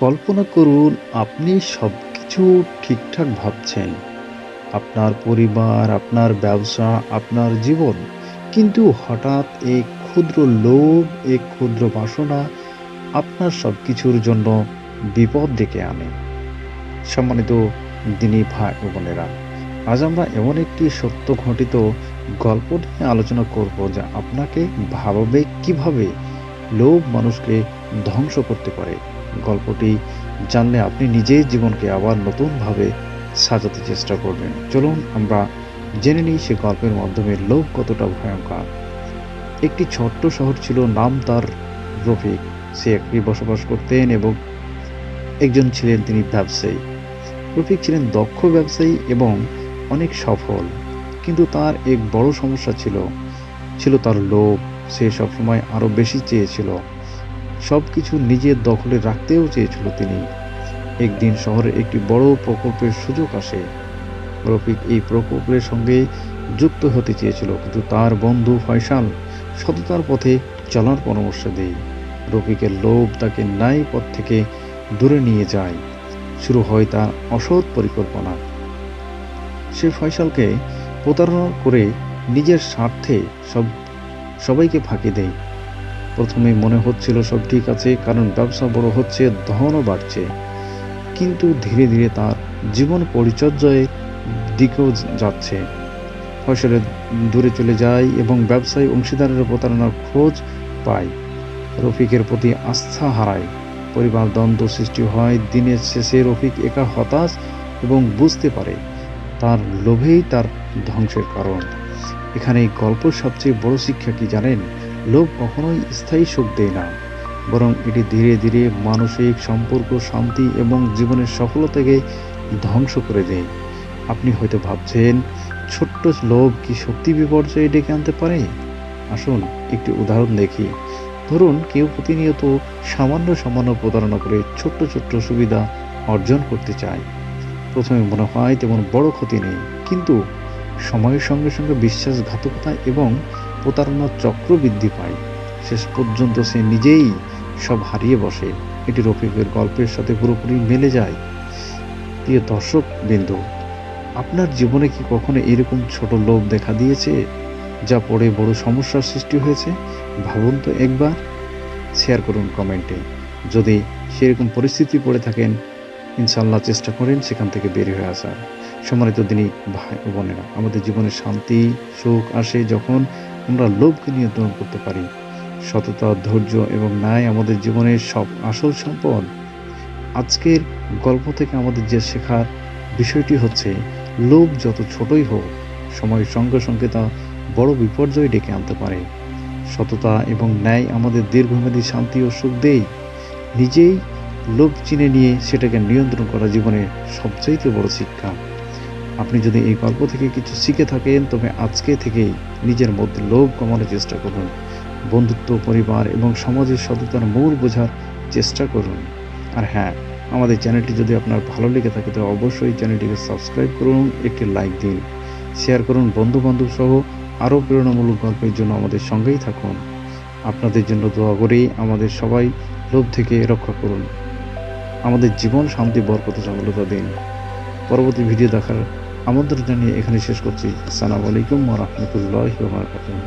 কল্পনা করুন আপনি সবকিছু ঠিকঠাক ভাবছেন। আপনার পরিবার, আপনার ব্যবসা, আপনার জীবন। কিন্তু হঠাৎ এক ক্ষুদ্র লোভ, এক ক্ষুদ্র বাসনা আপনার সবকিছুর জন্য বিপদ ডেকে আনে। সম্মানিত দিনী ভাই ও বোনেরা, আজ আমরা এমন একটি সত্য ঘটিত গল্প নিয়ে আলোচনা করব যা আপনাকে ভাবাবে কিভাবে লোভ মানুষকে ধ্বংস করতে পারে। গল্পটি জানলে আপনি নিজের জীবনকে আবার নতুনভাবে সাজাতে চেষ্টা করবেন। চলুন আমরা জেনে নিই সে গল্পের মাধ্যমে লোভ কতটা ভয়ঙ্কর। একটি ছোট্ট শহর ছিল, নাম তার রফিক। সে একটি বসবাস করতেন এবং একজন ছিলেন তিনি ব্যবসায়ী। রফিক ছিলেন দক্ষ ব্যবসায়ী এবং অনেক সফল। কিন্তু তার এক বড় সমস্যা ছিল তার লোভ। সে সবসময় আরো বেশি চেয়েছিল, সবকিছু নিজের দখলে রাখতেও চেয়েছিল তিনি। একদিন শহরে একটি বড় প্রকল্পের সুযোগ আসে। রফিক এই প্রকল্পের সঙ্গে যুক্ত হতে চেয়েছিল, কিন্তু তার বন্ধু ফয়সাল সততার পথে চলার পরামর্শ দেয়। রফিকের লোভ তাকে ন্যায় পথ থেকে দূরে নিয়ে যায়। শুরু হয় তার অসৎ পরিকল্পনা। সে ফয়সালকে প্রতারণা করে নিজের স্বার্থে সবাইকে ফাঁকি দেয়। প্রথমে মনে হচ্ছিল সব ঠিক আছে, কারণ ব্যবসা বড় হচ্ছে, ধনও বাড়ছে। কিন্তু ধীরে ধীরে তার জীবন পরিচর্যায়ের দিকেও যাচ্ছে। ফয়সালের দূরে চলে যায় এবং ব্যবসায়ী অংশীদারের প্রতারণার খোঁজ পায়। রফিকের প্রতি আস্থা হারায়। পরিবার দ্বন্দ্ব সৃষ্টি হয়। দিনের শেষে রফিক একা হতাশ এবং বুঝতে পারে তার লোভেই তার ধ্বংসের কারণ। এখানে এই গল্পের সবচেয়ে বড় শিক্ষা কি জানেন? লোভ কখনোই স্থায়ী সুখ দেয় না, বরং এটি ধীরে ধীরে মানসিক সম্পর্ক, শান্তি এবং জীবনের সফলতাকে ধ্বংস করে দেয়। আপনি হয়তো ভাবছেন, ছোট্ট লোভ কি সত্যি বিপর্যয় ডেকে আনতে পারে? আসুন একটি উদাহরণ দেখি। ধরুন কেউ প্রতিনিয়ত সামান্য প্রতারণা করে ছোট্ট ছোট্ট সুবিধা অর্জন করতে চায়। প্রথমে মনে হয় তেমন বড় ক্ষতি নেই, কিন্তু সময়ের সঙ্গে সঙ্গে বিশ্বাসঘাতকতা এবং প্রতারণার চক্র বৃদ্ধি পায়। শেষ পর্যন্ত সে নিজেই সব হারিয়ে বসে। এটি রফিকের গল্পের সাথে পুরোপুরি মেলে যায়। প্রিয় দর্শক বিন্দু, আপনার জীবনে কি কখনো এরকম ছোট লোভ দেখা দিয়েছে যা পরে বড় সমস্যার সৃষ্টি হয়েছে? ভাবুন তো একবার। শেয়ার করুন কমেন্টে। যদি সেরকম পরিস্থিতি পড়ে থাকেন, ইনশাল্লাহ চেষ্টা করেন সেখান থেকে বের হয়ে আসার। সম্মানিত দিনী ভাই ও বোনেরা, আমাদের জীবনে শান্তি, সুখ আসে যখন আমরা লোভকে নিয়ন্ত্রণ করতে পারি। সততা, ধৈর্য এবং ন্যায় আমাদের জীবনের সব আসল সম্পদ। আজকের গল্প থেকে আমাদের যে শেখার বিষয়টি হচ্ছে, লোভ যত ছোটই হোক, সময়ের সঙ্গে সঙ্গে তা বড় বিপর্যয় ডেকে আনতে পারে। সততা এবং ন্যায় আমাদের দীর্ঘমেয়াদী শান্তি ও সুখ দেয়। নিজেই লোভ চিনে নিয়ে সেটাকে নিয়ন্ত্রণ করা জীবনের সবচাইতে বড় শিক্ষা। আপনি যদি এই গল্প থেকে কিছু শিখে থাকেন, তবে আজকে থেকেই নিজের মধ্যে লোভ কমানোর চেষ্টা করুন। বন্ধুত্ব, পরিবার এবং সমাজের সততার মূল বোঝার চেষ্টা করুন। আর হ্যাঁ, আমাদের চ্যানেলটি যদি আপনার ভালো লেগে থাকে তবে অবশ্যই চ্যানেলটিকে সাবস্ক্রাইব করুন, একটি লাইক দিন, শেয়ার করুন বন্ধুবান্ধব সহ। আরও প্রেরণামূলক গল্পের জন্য আমাদের সঙ্গেই থাকুন। আপনাদের জন্য দোয়া করি, আমাদের সবাই লোভ থেকে রক্ষা করুন। আমাদের জীবন শান্তি, বরকত, সফলতা দিন। পরবর্তী ভিডিও দেখার আমন্ত্রণ জানিয়ে এখানে শেষ করছি। আসসালামু আলাইকুম ওয়া রাহমাতুল্লাহি ওয়া বারাকাতুহু।